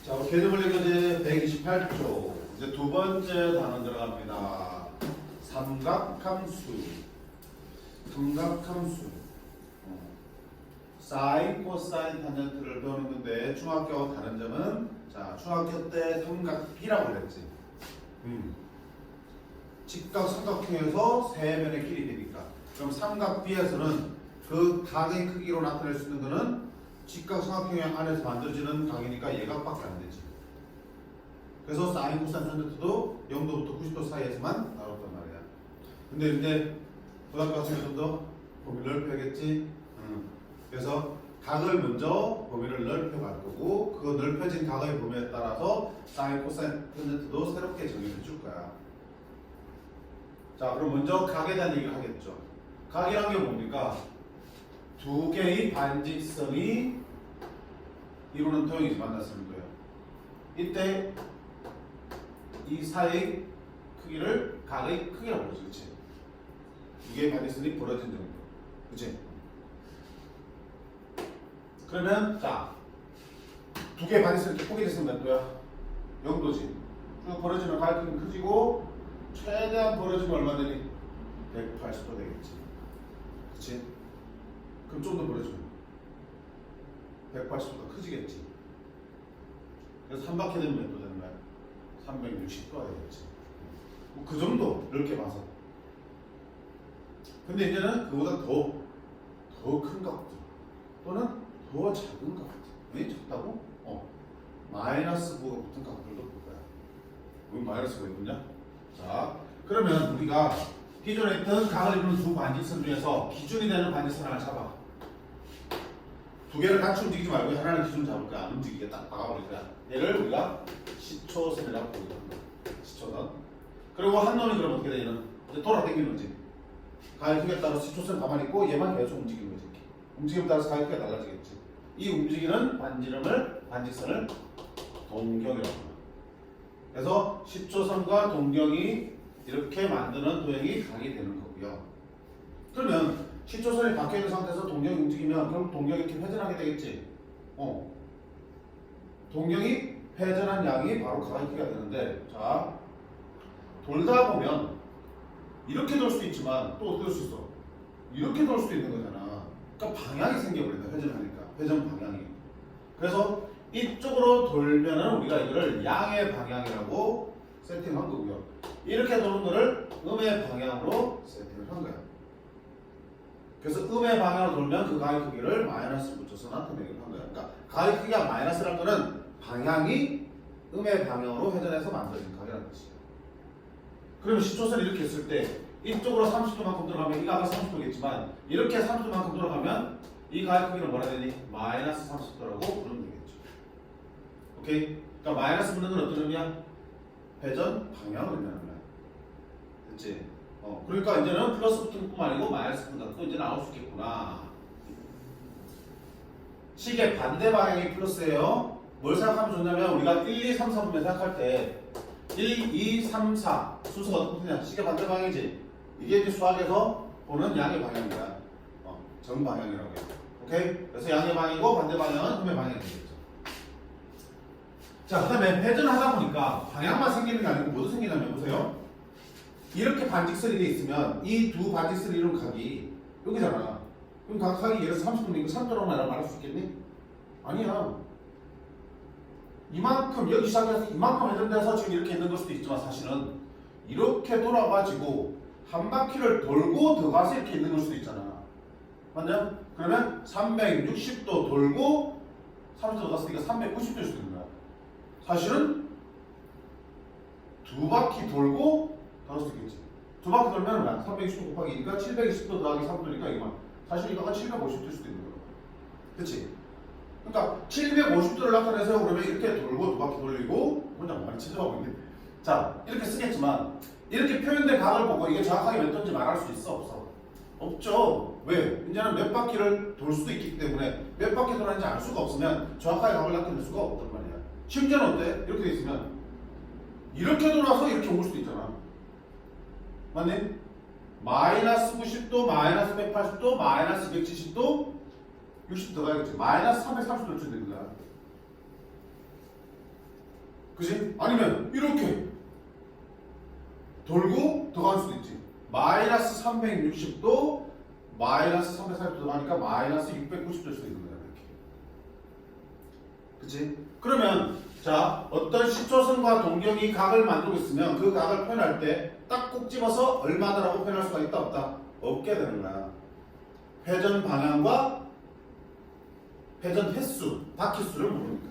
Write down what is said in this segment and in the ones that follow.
자, 개념물리교재 128쪽. 이제 두 번째 단원 들어갑니다. 삼각함수. 사인, 코사인, 탄젠트를 배우는 건데 중학교 다른 점은 자, 중학교 때 삼각비라고 그랬지. 직각 삼각형에서 세 면의 길이 되니까. 그럼 삼각비에서는 그 각의 크기로 나타낼 수 있는 거는 직각 삼각형 안에서 만들어지는 각이니까 얘각밖에 안 되지. 그래서 사인, 코사인, 탄젠트도 0도부터 90도 사이에서만 나왔단 말이야. 근데 이제 고등학교 같은 좀 더 범위를 넓혀야겠지. 그래서 각을 먼저 범위를 넓혀갈 거고 그 넓혀진 각의 범위에 따라서 사인, 코사인, 탄젠트도 새롭게 정의해 줄 거야. 자, 그럼 먼저 각에 대한 얘기를 하겠죠. 각이란 게 뭡니까? 두 개의 반직선이 이루는 도형이지, 만났으면 돼요. 이때 이 사이의 크기를 각의 크기라고 그러지, 그치? 두 개의 반직선이 벌어진 정도, 그치? 그러면 자, 두 개의 반직선이 이렇게 포개됐으면 몇 도야? 0도지. 쭉 벌어지면 각의 크기는 커지고 최대한 벌어지면 얼마 되니? 180도 되겠지. 그치? 그럼 좀 더 벌어지면 180도가 커지겠지. 그래서 한 바퀴 되면 몇 도 되는 거야? 360도가 되겠지. 뭐 그 정도 넓게 봐서. 근데 이제는 그보다 더 큰 각들 또는 더 작은 각들. 왜 작다고? 마이너스 9가 붙은 각들도 볼 거야. 왜 마이너스가 있느냐? 자, 그러면 우리가 기존에 있던 각을 이루는 두 반직선 중에서 기준이 되는 반직선 하나 잡아. 두 개를 같이 움직이지 말고 하나는 기준 잡을 거야. 안 움직이게 딱 박아버릴 거야. 얘를 우리가 시초선이라고 부르는 거야. 시초선. 그리고 한 놈이 그럼 어떻게 되냐면 이제 돌아다니는 거지. 가의 크기에 따라서 시초선 가만히 있고 얘만 계속 움직이는 거지. 움직임에 따라서 가의 크기가 달라지겠지. 이 움직이는 반직선을 동경이라고 합니다. 그래서 시초선과 동경이 이렇게 만드는 도형이 각이 되는 거고요. 그러면 시초선이 박혀 있는 상태에서 동경이 움직이면 그럼 동경이 이렇게 회전하게 되겠지. 동경이 회전한 양이 바로 각의 크기가 되는데, 자, 돌다 보면 이렇게 돌 수도 있지만 또 어떻게 돌 수 있어? 이렇게 돌 수도 있는 거잖아. 그러니까 방향이 생겨버린다. 회전하니까 회전 방향이. 그래서 이쪽으로 돌면은 우리가 이거를 양의 방향이라고 세팅한 거고요. 이렇게 도는 거를 음의 방향으로 세팅을 한 거야. 그래서 음의 방향으로 돌면 그 가의 크기를 마이너스 붙여서 나타내기로 한 거야. 그러니까 가의 크기가 마이너스라는 거는 방향이 음의 방향으로 회전해서 만들어진 각이라는 뜻이야. 그러면 시초선을 이렇게 했을 때 이쪽으로 30도만큼 들어가면 이 가가 30도겠지만 이렇게 30도만큼 들어가면 이 가의 크기를 뭐라 해야 되니? 마이너스 30도라고 부르면 되겠죠. 오케이? 그러니까 마이너스 붙는 건 어떤 의미야? 회전 방향을 의미하는 거야. 됐지? 그러니까 이제는 플러스 붙은 뿐만 아니고 마이너스 붙은 것도 이제 나올 수 있겠구나. 식의 반대 방향이 플러스예요. 뭘 생각하면 좋냐면 우리가 1, 2, 3, 4 보면 생각할 때 1, 2, 3, 4 순서가 어떻게 되냐? 식의 반대 방향이지. 이게 이제 수학에서 보는 양의 방향이야. 정방향이라고 해요. 오케이? 그래서 양의 방향이고 반대 방향은 음의 방향이 되겠죠. 자, 그 다음에 회전하다 보니까 방향만 생기는 게 아니고 뭐도 생기냐면 보세요. 이렇게 반직선이 돼 있으면 이 두 반직선이 이룬 각이 여기잖아. 그럼 각 각이 예를 들어서 30도니까 3도라고 말할 수 있겠니? 아니야. 이만큼 여기 시작해서 이만큼 회전돼서 지금 이렇게 있는 걸 수도 있지만 사실은 이렇게 돌아가지고 한 바퀴를 돌고 더 가서 이렇게 있는 걸 수도 있잖아. 맞냐? 그러면 360도 돌고 30도 갔으니까 390도일 수도 있는 거야. 사실은 두 바퀴 돌고 다를 수도 있겠지. 두 바퀴 돌면 360도 곱하기 2니까 720도 더하기 3도니까 이만. 사실 이거가 750도일 수도 있는 거야. 그치? 그러니까 750도를 나타내서 그러면 이렇게 돌고 두 바퀴 돌리고 혼자 많이 치저하고 있는데, 자, 이렇게 쓰겠지만 이렇게 표현된 각을 보고 이게 정확하게 몇 도인지 말할 수 있어? 없어? 없죠. 왜? 이제는 몇 바퀴를 돌 수도 있기 때문에 몇 바퀴 돌았는지 알 수가 없으면 정확하게 각을 나타낼 수가 없단 말이야. 심지어는 어때? 이렇게 돼 있으면 이렇게 돌아서 이렇게 올 수도 있잖아. 맞니? 마이너스 90도, 마이너스 180도, 마이너스 170도 60 더가야겠지. 마이너스 330도를 줘야 되는 거야. 그지? 아니면 이렇게 돌고 더갈 수도 있지. 마이너스 360도 마이너스 340도 더가니까 마이너스 690도 될 수도 있는 거야. 이렇게. 그치? 그러면 자 어떤 시초선과 동경이 각을 만들고 있으면 그 각을 표현할 때 딱 꼭 집어서 얼마다라고 표현할 수가 있다 없다? 없게 되는 거야. 회전 방향과 회전 횟수, 바퀴수를 모르니까.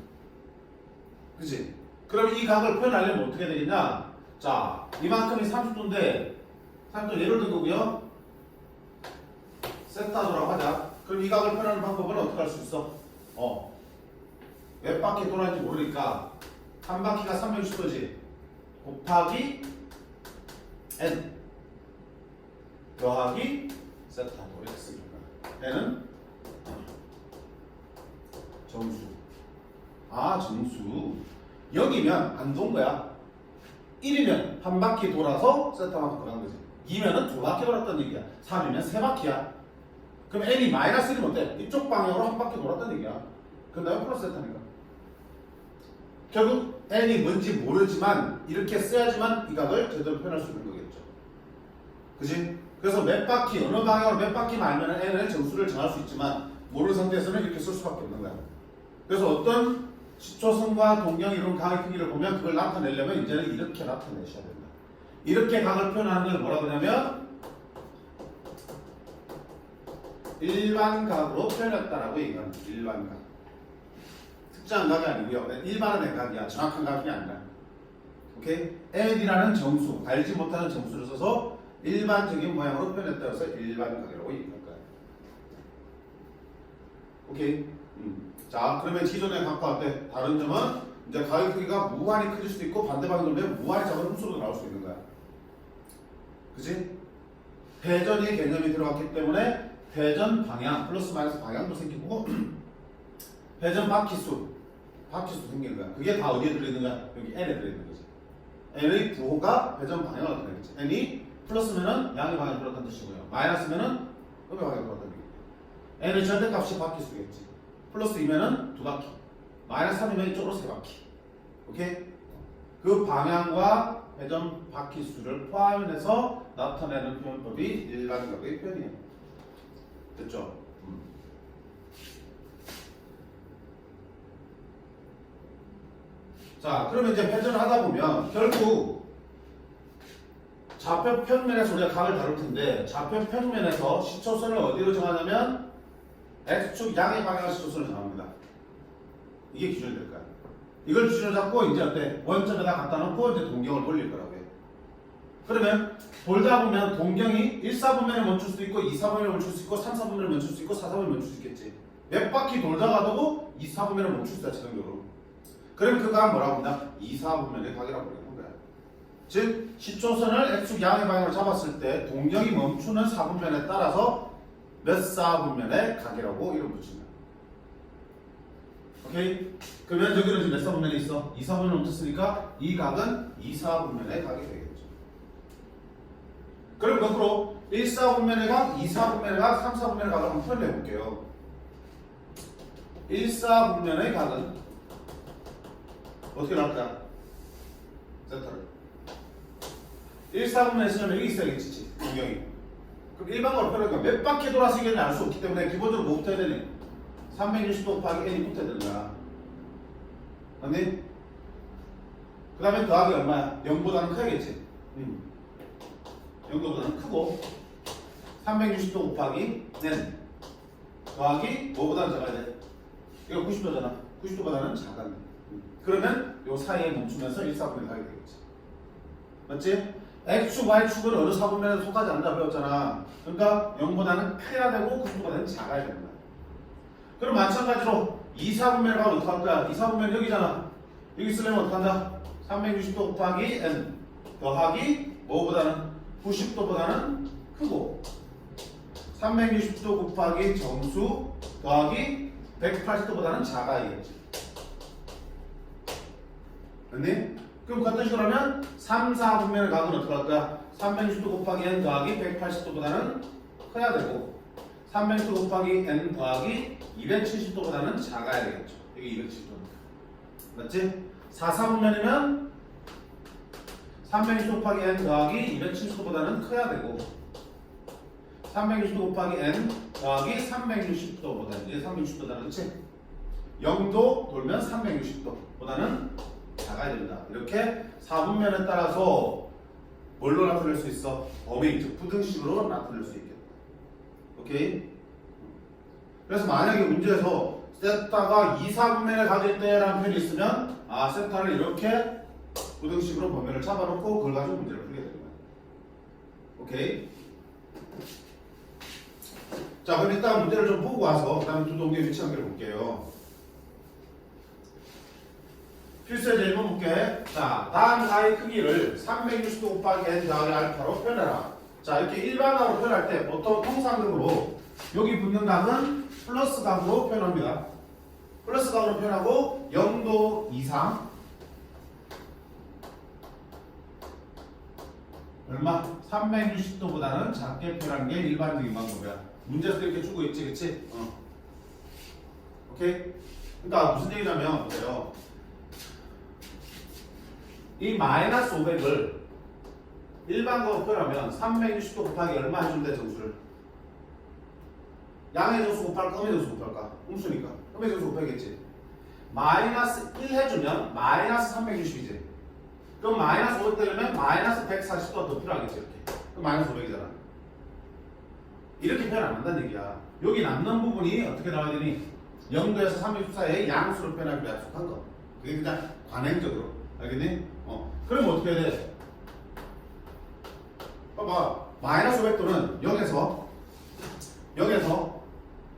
그치? 그럼 이 각을 표현하려면 어떻게 되겠냐? 자, 이만큼이 30도인데 30도 예를 든 거고요. 세타도라고 하자. 그럼 이 각을 표현하는 방법은 어떻게 할 수 있어? 몇 바퀴 돌아는지 모르니까 한 바퀴가 360도지. 곱하기 n 더하기 세타도 이렇게 쓰는 거야. n은 정수. 아, 정수. 여기면 안 돈 거야. 1이면 한 바퀴 돌아서 세타만큼 들어간 거지. 2면은 두 바퀴 돌았다는 얘기야. 3이면 세 바퀴야. 그럼 n이 마이너스 1이면 어때? 이쪽 방향으로 한 바퀴 돌았다는 얘기야. 그 다음에 플러스 세타니까. 결국 n이 뭔지 모르지만 이렇게 써야지만 이 각을 제대로 표현할 수 있는 거겠죠. 그지? 그래서 몇 바퀴, 어느 방향으로 몇 바퀴만 알면 n의 정수를 정할 수 있지만 모르는 상태에서는 이렇게 쓸 수밖에 없는 거야. 그래서 어떤 시초선과 동경 이런 각의 크기를 보면 그걸 나타내려면 이제는 이렇게 나타내셔야 된다. 이렇게 각을 표현하는 걸 뭐라 그러냐면 일반각으로 표현했다라고 얘기합니다. 일반각. 특정한 각이 아니고요. 일반화된 각이야. 정확한 각이 아니라. 오케이? n이라는 정수, 알지 못하는 정수를 써서 일반적인 모양으로 표현했다고 해서 일반각이라고 얘기할 거야. 오케이? 자, 그러면 기존의 각과 어때? 다른 점은 이제 각의 크기가 무한히 커질 수도 있고 반대 방향으로 보면 무한히 작은 흠수로 나올 수 있는 거야. 그치? 회전의 개념이 들어갔기 때문에 회전 방향, 플러스 마이너스 방향도 생기고 회전 바퀴수 생기는 거야. 그게 다 어디에 들어있는 거야? 여기 n에 들어있는 거지. n의 부호가 회전 방향을 나타내겠지. n이 플러스면은 양의 방향이 들어갔다는 뜻이고요. 마이너스면은 음의 방향이 들어갔다는 얘기예요. n의 절대값이 바퀴수겠지. 플러스 2면은 두 바퀴. 마이너스 3이면 이쪽으로 세 바퀴. 오케이? 그 방향과 회전 바퀴수를 포함해서 나타내는 표현법이 일반각의 표현이에요. 됐죠? 자, 그러면 이제 회전을 하다 보면 결국 좌표 평면에서 우리가 각을 다룰 텐데 좌표 평면에서 시초선을 어디로 정하냐면 X축 양의 방향을 시초선을 정합니다. 이게 기준이 될 거야. 이걸 기준으로 잡고 이제 어때? 원점에다 갖다 놓고 이제 동경을 돌릴 거라고 해. 그러면 돌다 보면 동경이 1사분면에 멈출 수도 있고 2사분면에 멈출 수 있고 3사분면에 멈출 수 있고 4사분면에 멈출 수 있겠지. 몇 바퀴 돌다가도 2사분면에 멈출 수 있다 자동적으로. 그러면 그 각은 뭐라고 한다? 2사분면의 각이라고 부르는 거야. 즉 시초선을 X축 양의 방향으로 잡았을 때 동경이 멈추는 사분면에 따라서 몇 사분면의 각이라고 이름 붙인다. 오케이? 그러면 저기는 지금 몇 사분면에 있어? 2사분면에 멈췄으니까 이 각은 2사분면의 각이 되겠죠. 그럼 거꾸로 1사분면의 각, 2사분면의 각, 3사분면의 각을 한번 표현해 볼게요. 1사분면의 각은 어떻게 나올까? 세타를 1사분면에 쓰려면 여기 있어야겠지, 동경이. 그럼 일반적으로 표현하니까 몇 바퀴 돌아서 이게 알 수 없기 때문에 기본적으로 뭐 붙어야 되니? 360도 곱하기 n이 붙어야 되는 거야. 맞니? 그 다음에 더하기 얼마야? 0보다는 커야겠지. 0보다는 크고 360도 곱하기 n 더하기 뭐보다는 작아야 돼? 이거 90도잖아. 90도보다는 작았네. 그러면 요 사이에 멈추면서 1사분면에 가게 되겠지. 맞지? X축, Y축은 어느 사분면에 속하지 않는다 배웠잖아. 그러니까 0보다는 커야 되고 90도보다는 작아야 된다. 그럼 마찬가지로 2사분면에 가면 어떡할 거야? 2사분면 여기잖아. 여기 쓰려면 어떡한다? 360도 곱하기 n 더하기 뭐보다는 90도보다는 크고 360도 곱하기 정수 더하기 180도보다는 작아야겠지. 됐니? 그럼 같은 식으로 하면 3, 4분면의 각은 어떻게 할 거야? 360도 곱하기 n 더하기 180도보다는 커야 되고 360도 곱하기 n 더하기 270도보다는 작아야 되겠죠. 여기 270도니까. 맞지? 4, 4분면이면 360도 곱하기 n 더하기 270도보다는 커야 되고 360도 곱하기 n 더하기 360도보다는 이게 360도잖아. 그렇지? 0도 돌면 360도보다는 작아야 된다. 이렇게 4분면에 따라서 뭘로 나타낼 수 있어? 범위, 즉 부등식으로 나타낼 수 있겠다. 오케이? 그래서 만약에 문제에서 세타가 2, 4분면에 가질 때라는 표현이 있으면 세타를 이렇게 부등식으로 범위를 잡아놓고 그걸 가지고 문제를 풀게 되는 거야. 오케이? 자, 그럼 일단 문제를 좀 보고 와서 그 다음에 두 동기의 위치 관계를 볼게요. 필수의 1번 볼게. 자, 다음 가의 크기를 360도 곱하기 n 더하기 알파로 표현해라. 자, 이렇게 일반각으로 표현할 때 보통 통상적으로 여기 붙는 각은 플러스 각으로 표현합니다. 플러스 각으로 표현하고 0도 이상 얼마? 360도보다는 작게 표현하는 게 일반적인 방법이야. 문제에서 이렇게 주고 있지, 그치? 오케이? 그러니까 무슨 얘기냐면 보세요. 이 마이너스 500을 일반적으로 표현하면 360도 곱하기 얼마 해주면 돼, 정수를? 양의 정수 곱할까? 음의 정수 곱할까? 음수니까 음의 정수 곱해야겠지. 마이너스 1 해주면 마이너스 360이지. 그럼 마이너스 500 되려면 마이너스 140도 더 필요하겠지. 이렇게. 그럼 마이너스 500이잖아. 이렇게 표현 안 한다는 얘기야. 여기 남는 부분이 어떻게 나와야 되니? 0도에서 360 사이에 양수로 표현하기로 약속한 거. 그게 그냥 관행적으로. 알겠니? 그럼 어떻게 해야 돼? 봐봐. 마이너스 500도는 0에서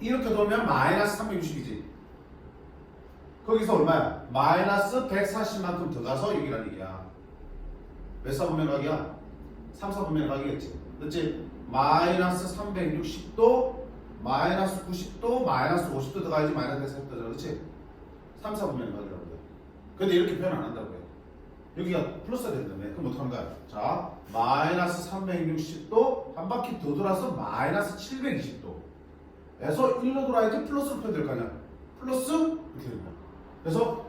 이렇게 돌면 마이너스 360이지. 거기서 얼마야? 마이너스 140만큼 더 가서 여기라는 얘기야. 몇 사분면 각이야? 3, 4분면 각이겠지. 그렇지? 마이너스 360도, 마이너스 90도, 마이너스 50도 더 가야지 마이너스 140도잖아. 그렇지? 3, 4분면 각이라고 돼. 근데 이렇게 표현 안 한다고요. 여기가 플러스가 된다며. 그럼 어떡하는 거야? 자, 마이너스 360도 한 바퀴 더 돌아서 마이너스 720도 에서 1로 돌아야지 플러스로 표현될 거 아니야. 플러스 이렇게 되는 거야. 그래서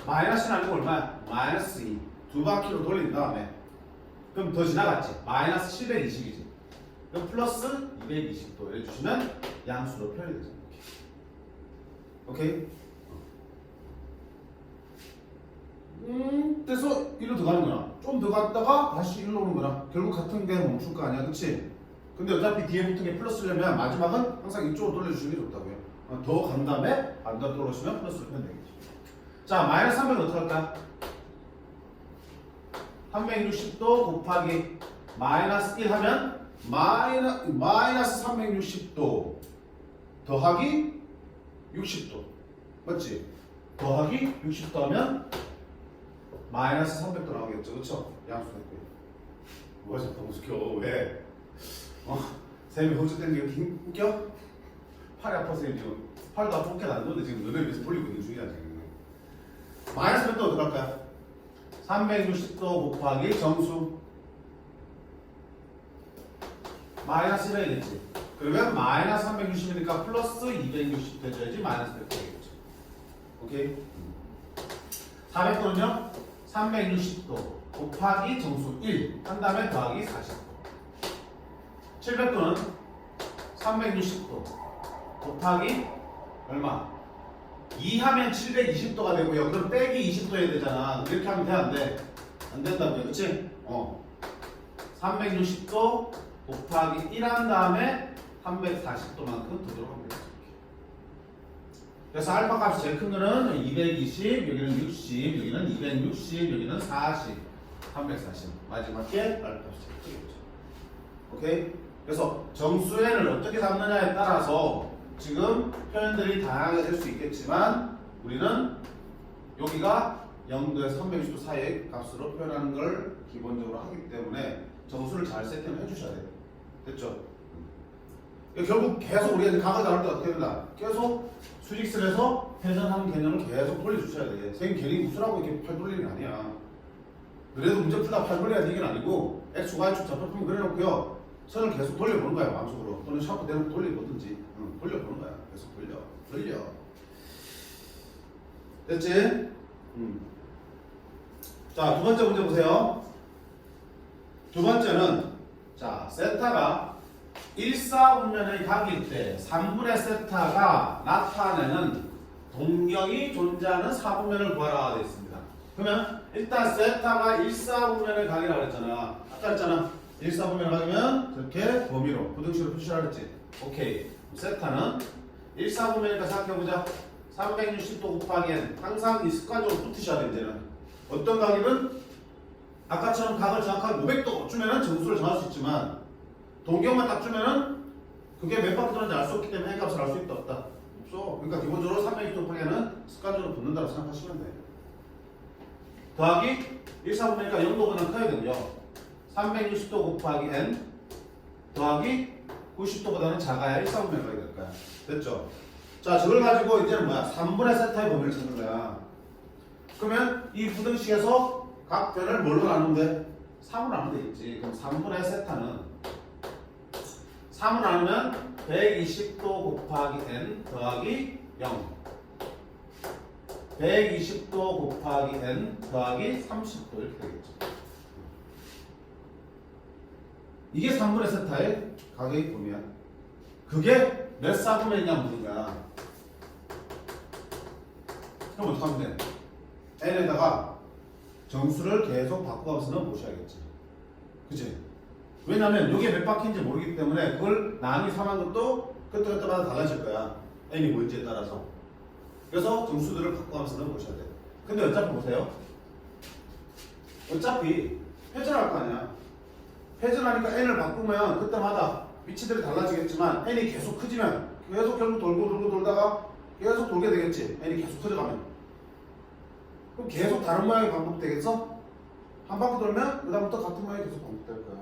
마이너스는 아니고 얼마야? 마이너스 2. 두 바퀴로 돌린 다음에 그럼 더 지나갔지. 마이너스 720이지. 그럼 플러스 220도 해주시면 양수로 표현이 되죠. 오케이? 그래서 1로 더 가는 거나 좀 더 갔다가 다시 1로 오는 거나 결국 같은 게 멈출 거 아니야. 그치? 근데 어차피 뒤에 붙은 게 플러스려면 마지막은 항상 이쪽으로 돌려주시는 게 좋다고요. 더 간 다음에 반대로 돌아오시면 플러스로 표현 되겠죠. 자, 마이너스 300은 어떻게 할까? 360도 곱하기 마이너스 1 하면 마이너스 360도 더하기 60도. 맞지? 더하기 60도 하면 마이너스 300도 나오겠죠. 그쵸? 양수 됐고요. 뭐가 자꾸 웃겨? 왜? 쌤이 호주된 게 이렇게 웃겨? 팔이 아파서 지금 팔도 아파 어깨도 안 좋은데 지금 너네 위해서 돌리고 있는 중이야 지금. 마이너스 100도 어떻게 할까요? 360도 곱하기 정수 마이너스 1 해야겠지. 그러면 마이너스 360이니까 플러스 260 해줘야지 마이너스 100 되겠죠. 오케이? 400도는요? 360도 곱하기 정수 1 한 다음에 더하기 40도. 700도는 360도 곱하기 얼마? 2 하면 720도가 되고요. 그럼 빼기 20도 해야 되잖아. 이렇게 하면 돼? 안 돼? 안 된다고요. 그치? 360도 곱하기 1 한 다음에 340도만큼 더 들어가면 되겠죠. 그래서 알파 값이 제일 큰 거는 220, 여기는 60, 여기는 260, 여기는 40, 340. 마지막에 알파 값이 제일 크겠죠. 오케이? 그래서 정수n을 어떻게 잡느냐에 따라서 지금 표현들이 다양하게 될 수 있겠지만 우리는 여기가 0도에서 360도 사이의 값으로 표현하는 걸 기본적으로 하기 때문에 정수를 잘 세팅을 해주셔야 돼요. 됐죠? 결국 계속 우리가 각을 나눌 때 어떻게 된다? 계속 수직선에서 회전하는 개념을 계속 돌려주셔야 돼. 선생님 괜히 무술하고 이렇게 팔 돌리는 게 아니야. 그래도 문제 풀다 팔 돌려야 되는 게 아니고 X, Y축 좌표품 그려놓고요. 선을 계속 돌려보는 거야 마음속으로. 또는 샤프 대놓고 돌려보든지. 돌려보는 거야. 계속 돌려. 됐지? 자, 두 번째 문제 보세요. 두 번째는 자, 세타가 1사분면의 각일 때 3분의 세타가 나타내는 동경이 존재하는 4분면을 구하라 되어 있습니다. 그러면 일단 세타가 1사분면의 각이라고 했잖아. 아까 했잖아. 1사분면의 각이면 저렇게 범위로 부등식으로 표시하라 했지. 오케이. 세타는 1사분면이니까 생각해보자. 360도 곱하기 n. 항상 이 습관적으로 붙으셔야 돼 이제는. 어떤 각이면 아까처럼 각을 정확하게 500도 주면은 정수를 정할 수 있지만 동경만 딱 주면은 그게 몇 바퀴 도는지 알 수 없기 때문에 n 값을 알 수 있다 없다? 없어. 그러니까 기본적으로 360도 곱하기는 습관적으로 붙는다고 생각하시면 돼. 더하기 1사분면이니까 0도보다는 커야 되고요. 360도 곱하기 n 더하기 90도보다는 작아야 1사분면이 될 거야. 됐죠? 자, 저걸 가지고 이제는 뭐야? 3분의 세타의 범위를 찾는 거야. 그러면 이 부등식에서 각 변을 뭘로 나누면 돼? 3으로 나누면 되겠지. 그럼 3분의 세타는 3으로 나누면 120도 곱하기 n 더하기 0 120도 곱하기 n 더하기 30도 이렇게 되겠죠. 이게 3분의 세타의 각의 범위야. 그게 몇 사분면이냐 묻는 거야. 그럼 어떻게 하면 돼? n에다가 정수를 계속 바꿔가면서 넣어보셔야겠지. 그치? 왜냐면 이게 몇 바퀴인지 모르기 때문에 그걸 남이 삼한 것도 그때마다 달라질 거야. n이 뭔지에 따라서. 그래서 정수들을 바꿔가면서 넣어보셔야 돼. 근데 어차피 보세요. 어차피 회전할 거 아니야. 회전하니까 n을 바꾸면 그때마다 위치들이 달라지겠지만 n이 계속 커지면 계속 결국 돌고 돌다가 계속 돌게 되겠지. n이 계속 커져가면. 그럼 계속 다른 모양이 반복되겠어? 한 바퀴 돌면 그다음부터 같은 모양이 계속 반복될 거야.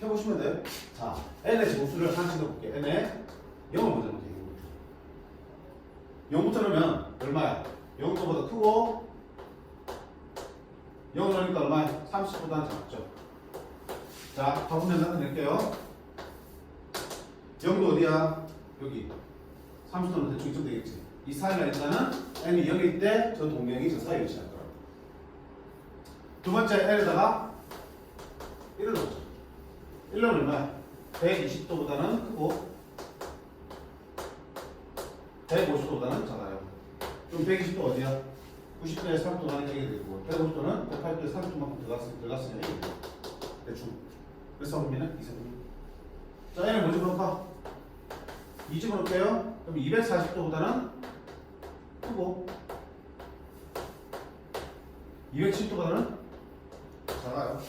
해보시면 돼. 자, n의 정수를 하나씩 넣어볼게. n에 0을 먼저 넣을게. 0부터 넣으면 얼마야? 0보다 크고 0을 넣으니까 얼마야? 30보다는 작죠. 자, 바꾸면 나타낼게요. 0도 어디야? 여기. 30도는 대충 이쯤 되겠지. 이 사이가 일단은 n이 0일 때 저 동명이 저 사이에 위치할 거라고. 두 번째 n에다가 1을 넣자. 1은 얼마야? 120도보다는 크고 150도보다는 작아요. 그럼 120도 어디야? 90도에 3도가 이게 되고 150도는 108도에 3도만큼 들어갔으면 이게 돼. 대충. 몇 사분면은? 2사분면. 자, n을 뭐 집어넣을까? 2 집어넣을게요. 그럼 240도보다는 크고 270도보다는 작아요.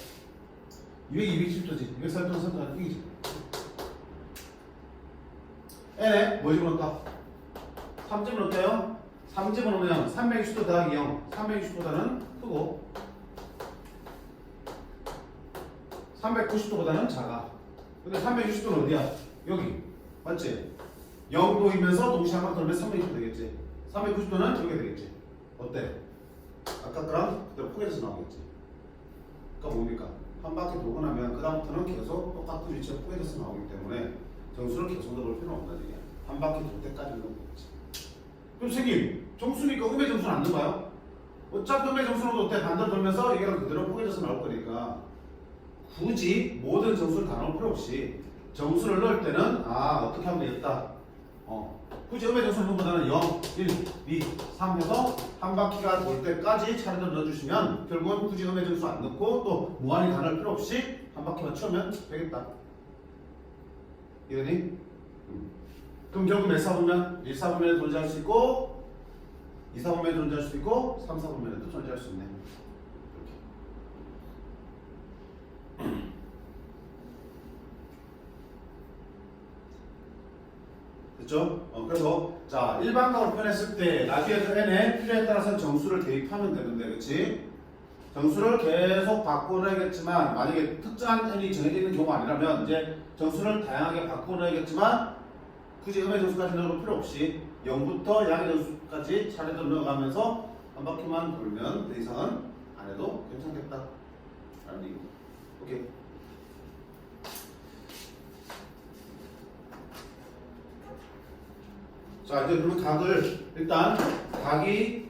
270도지. 240도는 선택하는 이기지. n에 뭐 집어넣을까? 3 집어넣을게요. 3 집어넣으면 360도 더하기 0 360도보다는 크고 390도보다는 작아. 근데 360도는 어디야? 여기. 맞지? 0도이면서 동시에 한 번 돌면 360도 되겠지. 390도는 여기 되겠지. 어때? 아까 거랑 그대로 포개져서 나오겠지. 그러니까 뭡니까? 한 바퀴 돌고 나면 그 다음부터는 계속 똑같은 위치에 포개져서 나오기 때문에 정수를 계속 넣어볼 필요는 없다는 얘기야. 한 바퀴 돌 때까지 넣어보겠지. 그럼 선생님, 정수니까 음의 정수는 안 넣어봐요? 어차피 음의 정수는 어때? 반대로 돌면서 이게 그대로 포개져서 나올 거니까 굳이 모든 정수를 다 넣을 필요 없이 정수를 넣을 때는 어떻게 하면 되겠다. 굳이 음의 정수를 넣는 것보다는 0, 1, 2, 3 해서 한 바퀴가 돌 때까지 차례대로 넣어주시면 결국은 굳이 음의 정수 안 넣고 또 무한히 다 넣을 필요 없이 한 바퀴만 채우면 되겠다. 이해되니? 그럼 결국 몇 사분면? 1사분면에 존재할 수 있고 2사분면에 존재할 수 있고 3사분면에도 존재할 수 있네. 됐죠? 그래서 자 일반각으로 표현했을 때 나중에 그 n의 필요에 따라서 정수를 대입하면 되는데, 그렇지? 정수를 계속 바꿔놔야겠지만 만약에 특정한 n이 정해져 있는 경우가 아니라면 이제 정수를 다양하게 바꿔놔야겠지만 굳이 음의 정수까지 넣을 필요 없이 0부터 양의 정수까지 차례대로 넣어가면서 한 바퀴만 돌면 그 이상은 안 해도 괜찮겠다 라는 얘기입니다. 오케이. 자, 이제 그러면 각을 일단 각이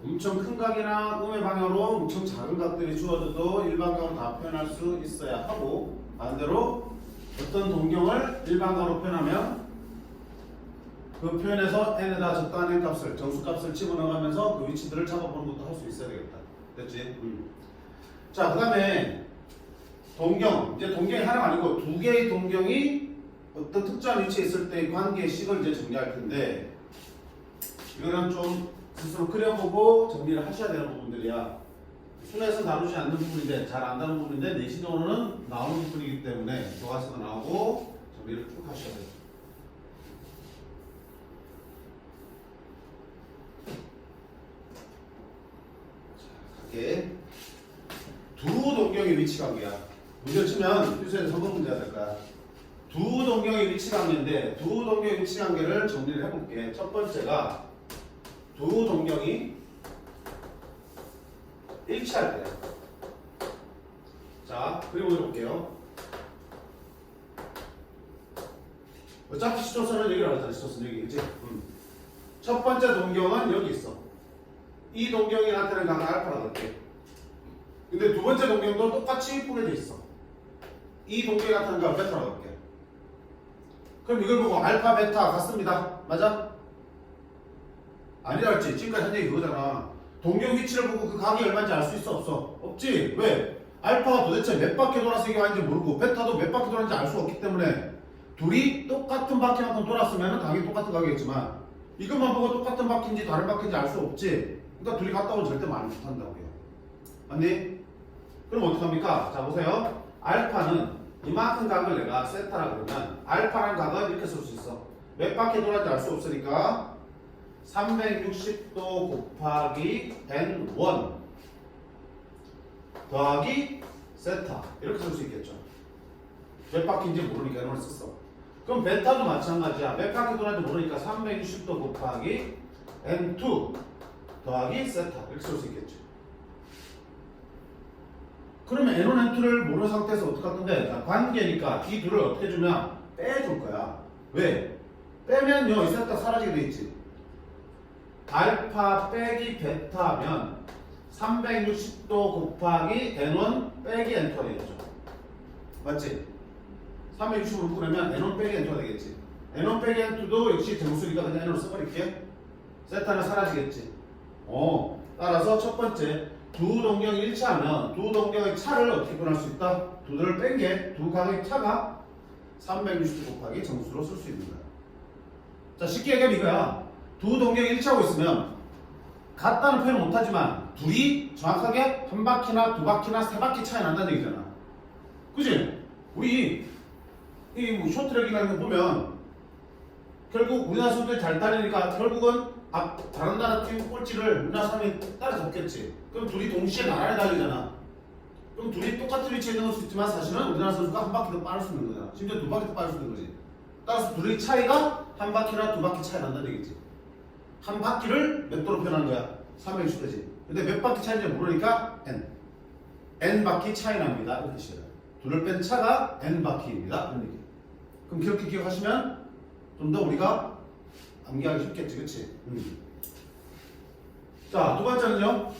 엄청 큰 각이나 음의 방향으로 엄청 작은 각들이 주어져도 일반각으로 다 표현할 수 있어야 하고, 반대로 어떤 동경을 일반각으로 표현하면 그 표현에서 n에다 적당한 n 값을, 정수값을 집어넣어가면서 그 위치들을 잡아보는 것도 할 수 있어야 되겠다. 됐지? 자, 그 다음에 동경. 이제 동경이 하나가 아니고 두 개의 동경이 어떤 특정한 위치에 있을 때의 관계의 식을 이제 정리할 텐데, 이거는 좀 스스로 그려보고 정리를 하셔야 되는 부분들이야. 순에서 다루지 않는 부분인데, 잘 안다는 부분인데, 내신으로는 나오는 부분이기 때문에 교과서도 나오고 정리를 쭉 하셔야 돼요. 두 동경의 위치 관계야. 문제 치면 필수에서 선거 문제가 될 거야. 두 동경의 위치 관계인데, 두 동경의 위치 관계를 정리를 해볼게. 첫 번째가 두 동경이 일치할 때. 자, 그리고 해볼게요. 어차피 시초선은 여기로 하잖아. 시초선 여기, 그치? 첫 번째 동경은 여기 있어. 이 동경이 나타나는 각을 알파라고 할게. 근데 두 번째 동경도 똑같이 뿌려져 있어. 이 동경이 나타나는 각을 베타라고 할게. 그럼 이걸 보고 알파, 베타 같습니다. 맞아? 아니라 했지. 지금까지 한 얘기 그거잖아. 동경 위치를 보고 그 각이 얼마인지 알 수 있어? 없어? 없지? 왜? 알파가 도대체 몇 바퀴 돌아서 이게 아닌지 모르고 베타도 몇 바퀴 돌았는지 알 수 없기 때문에 둘이 똑같은 바퀴만큼 돌았으면 당연히 똑같은 가격이겠지만 이것만 보고 똑같은 바퀴인지 다른 바퀴인지 알 수 없지. 그러니까 둘이 같다 고는 절대 말 못한다고요. 맞니? 그럼 어떡합니까? 자, 보세요. 알파는 이만큼 각을 내가 세타라 그러면 알파란 각은 이렇게 쓸 수 있어. 몇 바퀴 돌았는지 알 수 없으니까 360도 곱하기 n1 더하기 세타 이렇게 쓸 수 있겠죠. 몇 바퀴인지 모르니까 n을 썼어. 그럼 베타도 마찬가지야. 몇 바퀴 돌았는지 모르니까 360도 곱하기 n2 더하기 세타 이렇게 쓸 수 있겠죠. 그러면 n1, n2를 모르는 상태에서 어떻게 할 건데? 자, 관계니까 이 둘을 어떻게 주면 빼줄 거야. 왜? 빼면요 이 세타 사라지게 돼 있지. 알파 빼기 베타면 360도 곱하기 n1 빼기 n2가 되겠죠. 맞지? 360으로 묶으면 n1 빼기 n2가 되겠지. n1 빼기 n2도 역시 정수니까 그냥 n으로 써버릴게. 세타는 사라지겠지. 따라서 첫 번째 두 동경이 일치하면 두 동경의 차를 어떻게 표현할 수 있다? 두 들을 뺀 게 두 각의 차가 360도 곱하기 정수로 쓸 수 있는 거야. 자, 쉽게 얘기하면 이거야. 두 동경이 일치하고 있으면 같다는 표현은 못하지만 둘이 정확하게 한 바퀴나 두 바퀴나 세 바퀴 차이 난다는 얘기잖아. 그지? 우리 이 뭐 쇼트랙이라는 거 보면 결국 우리나라 선수들이 잘 달리니까 결국은 다른 나라 팀 꼴찌를 우리나라 사람이 따라잡겠지. 그럼 둘이 동시에 나란히 달리잖아. 그럼 둘이 똑같은 위치에 있는 걸 수 있지만 사실은 우리나라 선수가 한 바퀴 더 빠를 수 있는 거잖아. 심지어 두 바퀴 더 빠를 수 있는 거지. 따라서 둘의 차이가 한 바퀴나 두 바퀴 차이 난다는 얘기지. 한 바퀴를 몇 도로 표현하는 거야? 360도지. 근데 몇 바퀴 차이인지 모르니까 n 바퀴 차이 납니다. 이렇게 식이야. 둘을 뺀 차가 n 바퀴입니다. 이런 얘기. 그럼 그렇게 기억하시면 좀 더 우리가 암기하기 쉽겠지, 그치? 자, 두 번째는요.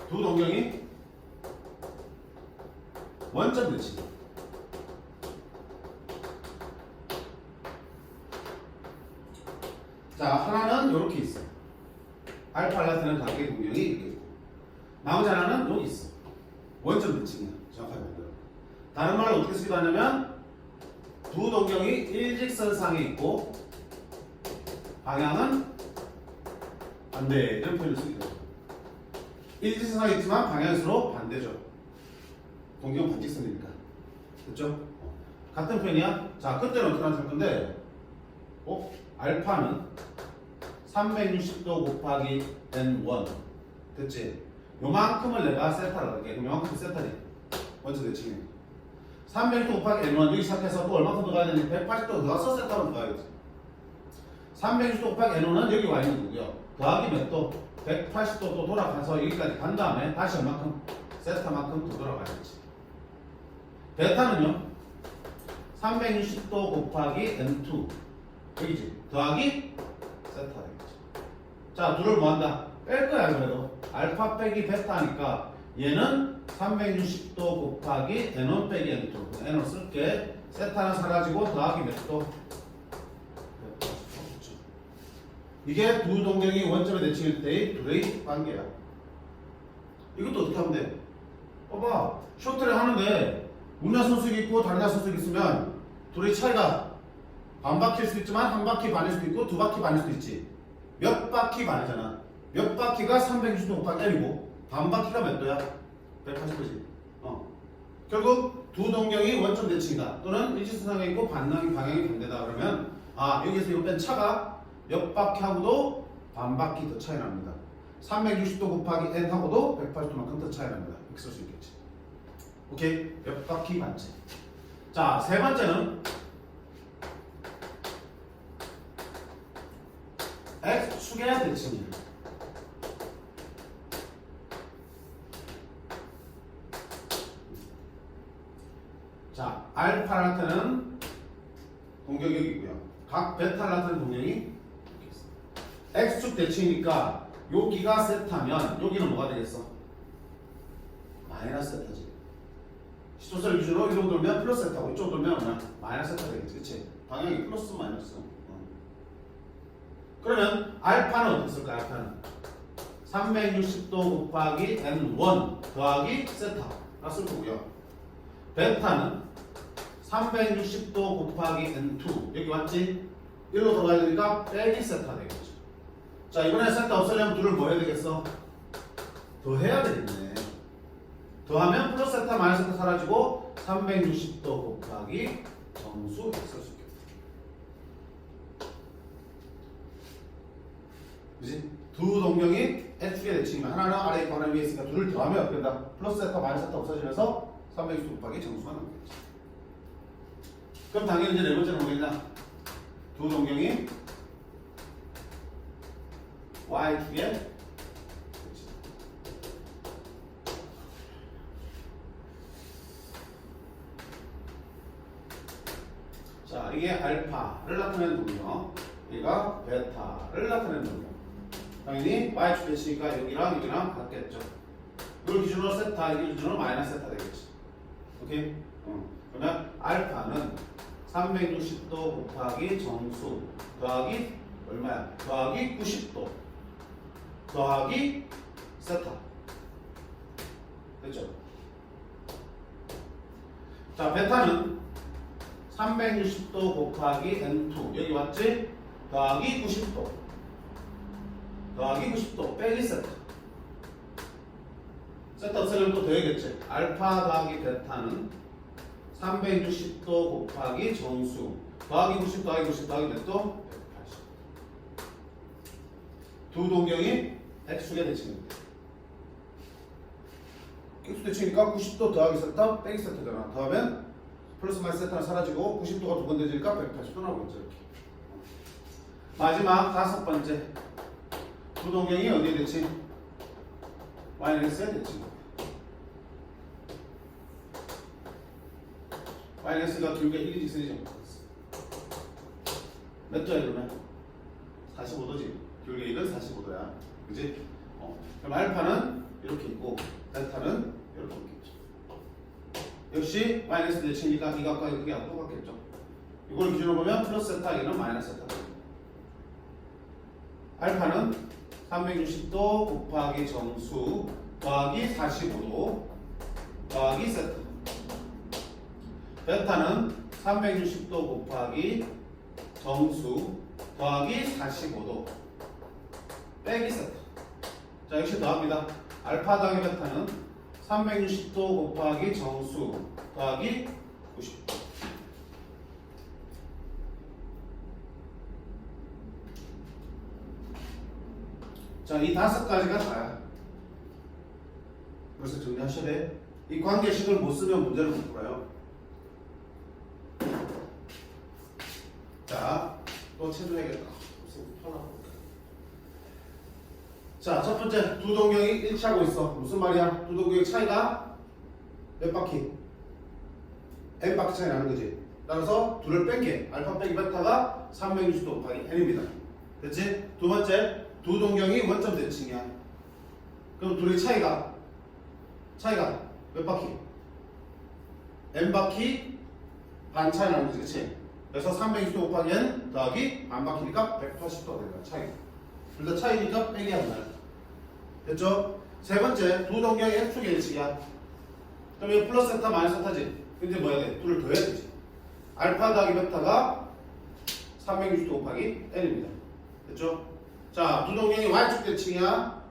두 동경이 원점 대칭. 자, 하나는 이렇게 있어. 알파를 나타내는 관계 동경이 이렇게 있고, 나머지 하나는 여기 있어. 원점 대칭이야. 정확하게 말해요. 다른 말로 어떻게 쓰기도 하냐면 두 동경이 일직선상에 있고 방향은 반대 이런 표현을 쓰기도 해요. 일직선상에 있지만 방향이 서로 반대죠. 동경은 반직선이니까. 그렇죠? 같은 표현이야. 자, 그때는 어떻게 할 건데 알파는 360도 곱하기 n1 됐지? 요만큼을 내가 세타라고 할게. 그럼 요만큼 세타지. 원점 대칭이니까. 300도 곱하기 n1 여기 시작해서 또 얼마큼 더 가야 되니? 180도 더 가서 세타로 더 가야지. 360도 곱하기 n1은 여기 와 있는 거고요. 더하기 몇 도? 180도 또 돌아가서 여기까지 간 다음에 다시 얼마큼? 세타만큼 더 돌아가야지. 베타는요? 360도 곱하기 n2 여기지 더하기 세타 되겠지. 자 둘을 뭐한다? 뺄 거야. 그래도 알파 빼기 베타니까 얘는 360도 곱하기 n1 빼기 n2 n을 쓸게. 세타는 사라지고 더하기 몇 도? 이게 두 동경이 원점에 대칭일 때의 둘의 관계야. 이것도 어떻게 하면 돼? 봐봐 쇼트를 하는데 운하선수기 있고 단하선수기 있으면 둘의 차이가 반 바퀴일 수도 있지만 한 바퀴 반일 수도 있고 두 바퀴 반일 수도 있지. 몇 바퀴 반이잖아. 몇 바퀴가 360도 곱하기 n이고 반 바퀴가 몇 도야? 180도지. 결국 두 동경이 원점 대칭이다. 또는 일직선상에 있고 방향이 반대다. 그러면 여기서 이거 뺀 차가 몇 바퀴하고도 반 바퀴 더 차이 납니다. 360도 곱하기 n하고도 180도만큼 더 차이 납니다. 이렇게 쓸 수 있겠지. 오케이? 몇 바퀴 반째. 자, 세 번째는 X축의 대칭이에요. 자, 알파를 나타내는 동경이 여기 있고요. 각 베타를 나타내는 동경이 이렇게 있습니다. X축 대칭이니까 여기가 세타면 여기는 뭐가 되겠어? 마이너스 세타지. 시초설 기준으로 이쪽으로 돌면 플러스 세타고 이쪽으로 돌면 마이너스 세타 되겠지. 그치? 방향이 플러스 마이너스. 그러면 알파는 어떻게 쓸까? 알파는 360도 곱하기 n1 더하기 세타가 쓸 거고요. 베타는 360도 곱하기 n2 여기 맞지? 1로 들어가야 되니까 빼기 세타 되겠죠. 자 이번에 세타 없애려면 둘을 뭐 해야 되겠어? 더 해야 되겠네. 더하면 플러스 세타 마이너스 세타 사라지고 360도 곱하기 정수 이렇게 쓸 수 있겠다. 그지? 두 동경이 X축의 대칭이면 하나는 아래 있고 하나는 위에 있으니까 둘을 더하면 어떻게 된다? 플러스 세타 마이너스 세타 없어지면서 360도 곱하기 정수가 나오겠지. 그럼 당연히 이제 네 번째는 뭐겠냐? 두 동경이 Y축의 자 이게 알파를 나타내는 동경, 얘가 베타를 나타내는 동경. 당연히 Y축 대칭이니까 여기랑 여기랑 같겠죠. 이걸 기준으로 세타, 이걸 기준으로 마이너스 세타 되겠지. 오케이? 그러면 알파는 360도 곱하기 정수 더하기 얼마야? 더하기 90도 더하기 세타. 됐죠? 자, 베타는 360도 곱하기 n2 여기 맞지? 더하기 90도 더하기 90도 빼기 세타. 세타 없애려면 또 더해야겠지. 알파 더하기 베타는 360도 곱하기 정수 더하기 90 더하기 90 더하기 몇 도? 180. 두 동경이 X축의 대칭입니다. X축 대칭이니까 90도 더하기 세타 빼기 세타잖아. 더하면 플러스 마이너스 세타는 사라지고 90도가 두 번 되니까 180도 나오겠죠. 이렇게. 마지막 다섯 번째 두 동경이 어디에 대칭? 마이너스에 대칭. 마이너스가 기울기가 1인직선이죠. 몇 도야 그러면? 45도지. 기울기가 1은 45도야. 그지? 그럼 알파는 이렇게 있고 델타는 이렇게 있겠죠. 역시 마이너스 대칭이니까 이 값과 이 값이 똑같겠죠. 이걸 기준으로 보면 플러스 세타, 얘는 마이너스 세타. 알파는 360도 곱하기 정수 더하기 45도 더하기 세타. 베타는 360도 곱하기 정수 더하기 45도 빼기 세타. 자 역시 더합니다. 알파 더하기 베타는 360도 곱하기 정수 더하기 90도. 자 이 다섯 가지가 다야. 그래서 정리하셔야 돼. 이 관계식을 못 쓰면 문제를 못 풀어요. 자, 또 체조해야겠다. 자, 첫 번째 두 동경이 일치하고 있어. 무슨 말이야? 두 동경의 차이가 몇 바퀴? n 바퀴 차이 나는 거지. 따라서 둘을 뺀 게 알파 빼기 베타가 360도 곱하기 n입니다. 됐지? 두 번째, 두 동경이 원점 대칭이야. 그럼 둘의 차이가 몇 바퀴? n 바퀴 반 차이 나는 거지, 그치? 그래서 360도 곱하기 n 더하기 반 바퀴니까 180도가 되는 거야, 차이. 둘 다 차이니까 빼기 하는 거야. 됐죠? 세 번째, 두 동경의 F축의 일치야. 그럼 이거 플러스 세타 마이너스 세타지? 근데 뭐 해야 돼? 둘을 더해야 되지. 알파 더하기 베타가 360도 곱하기 n입니다. 됐죠? 자, 두 동경이 Y축 대칭이야.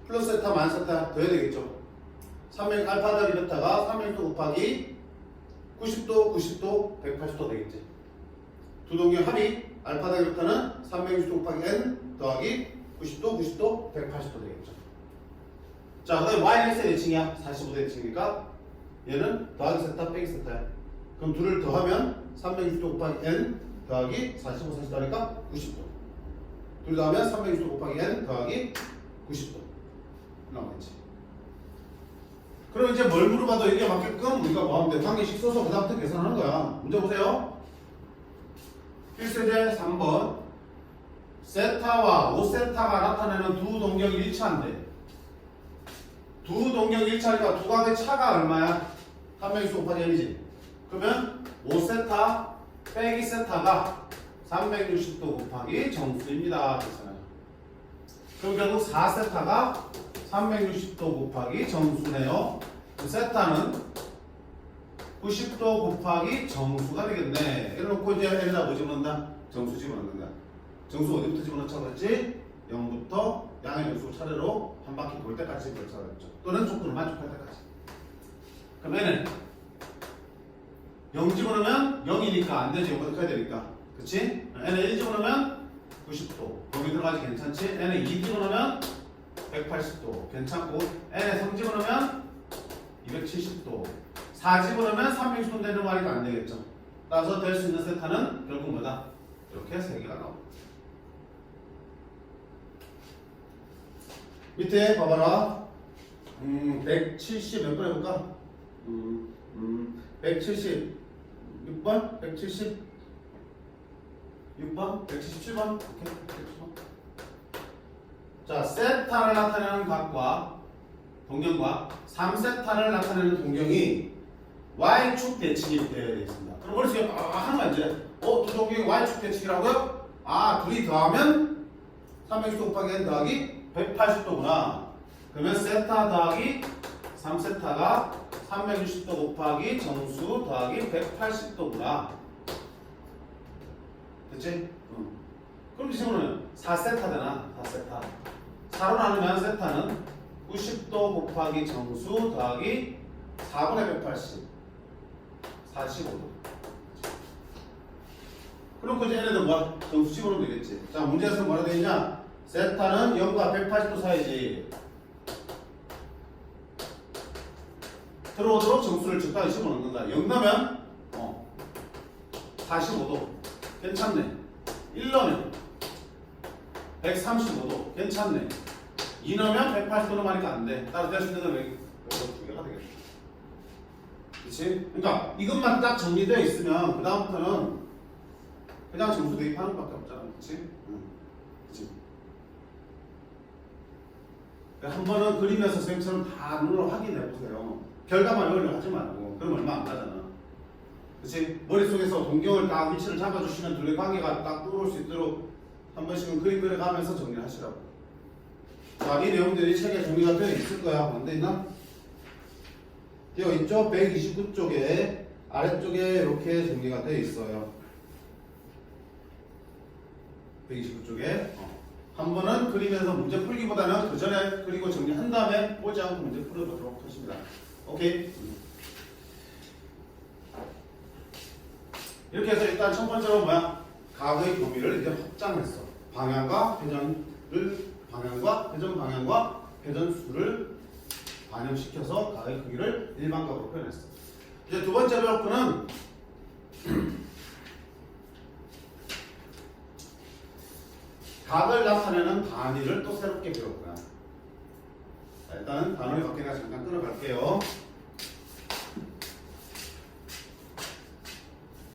플러스 세타 마이너스 세타 더해야 되겠죠? 알파 더하기 베타가 360도 곱하기 90도, 90도, 180도 되겠지. 두 동경 합이 알파 더하기 베타는 360도 곱하기 n 더하기 90도, 90도, 180도 되겠죠. 자, 그 다음에 y는 대칭이야. 45도 대칭이니까 얘는 더하기 세타 빼기 세타야. 그럼 둘을 더하면 360도 곱하기 n 더하기 45, 40도 하니까 90도. 둘 더하면 360도 곱하기 n 더하기 90도 나오겠지. 그럼 이제 뭘 물어봐도 이게 맞게끔 우리가 뭐 하면 돼? 관계식 써서 그 다음부터 계산하는 거야. 문제 보세요. 필수제 3번. 세타와 5세타가 나타내는 두 동경이 일치한대. 두 동경이 일치하니까 두 각의 차가 얼마야? 360도 곱하기 n이지. 그러면 5세타 빼기 세타가 360도 곱하기 정수입니다. 그렇잖아요. 그럼 결국 4세타가 360도 곱하기 정수네요. 세타는 90도 곱하기 정수가 되겠네. 이래놓고 이제 n에다 뭐 집어넣는다? 정수 집어넣는 거야. 정수 어디부터 집어넣자고 그랬지? 0부터 양의 정수 차례로 한 바퀴 돌 때까지 집어넣자고 그랬죠. 또는 족도를 만족할 때까지. 그럼 n은 0 집어넣으면 0이니까 안 되지. 0부터 커야 되니까. 그치? n에 1 집어넣으면 90도. 거기 들어가지 괜찮지? n에 2 집어넣으면 180도. 괜찮고. n에 3 집어넣으면 270도. 4 집어넣으면 360도 되는 말이니까 안 되겠죠. 따라서 될 수 있는 세타는 결국 뭐다? 이렇게 3개가 나옵니다. 밑에 봐봐라. 170 몇 번 해볼까? 176번? 176번? 177번? 오케이. 177번. 자, 세타를 나타내는 각과 동경과 3세타를 나타내는 동경이 Y축 대칭이 되어야 되겠습니다. 그럼 머릿속에 하는 거 이제 두 동경이 Y축 대칭이라고요? 둘이 더하면 360도 곱하기 n 더하기 180도구나. 그러면 세타 더하기 3세타가 360도 곱하기 정수 더하기 180도구나. 됐지? 그럼 이 친구는 4세타잖아. 4세타. 4로 나누면 세타는 90도 곱하기 정수 더하기 4분의 180. 45도. 그럼 그 이제 얘네들 뭐야? 정수 집어넣으면 되겠지. 자, 문제에서 뭐라 되어 있냐? 세타는 0과 180도 사이지. 들어오도록 정수를 적당히 집어넣는 거다. 0 넣으면 45도. 괜찮네. 1 넣으면 135도. 괜찮네. 2 넣으면 180도는 말이니까 안 돼. 따로 될 수 있는 건 여기 두 개가 되겠다. 그치? 그러니까 이것만 딱 정리되어 있으면 그 다음부터는 그냥 정수 대입하는 것밖에 없잖아. 그치? 그치? 한 번은 그림에서 선생님처럼 다 눈으로 확인해 보세요. 결과만 외우려 하지 말고. 그럼 얼마 안 가잖아. 그치? 머릿속에서 동경을 딱 위치를 잡아주시면 둘의 관계가 딱 떠오를 수 있도록 한 번씩은 그림 그려가면서 정리를 하시라고. 자, 이 내용들이 책에 정리가 되어 있을 거야. 안 돼 있나? 되어 있죠? 129쪽에 아래쪽에 이렇게 정리가 되어 있어요. 129쪽에 한 번은 그림에서 문제 풀기보다는 그 전에 그리고 정리한 다음에 보지 않고 문제 풀어보도록 하십니다. 오케이? 이렇게 해서 일단 첫 번째로 뭐야? 각의 범위를 이제 확장했어. 방향과 회전 방향과 회전수를 반영시켜서 각의 크기를 일반각으로 표현했어. 이제 두 번째 block는 각을 나타내는 단위를 또 새롭게 배웠구나. 일단 단어의 바뀌니까 잠깐 끊어갈게요.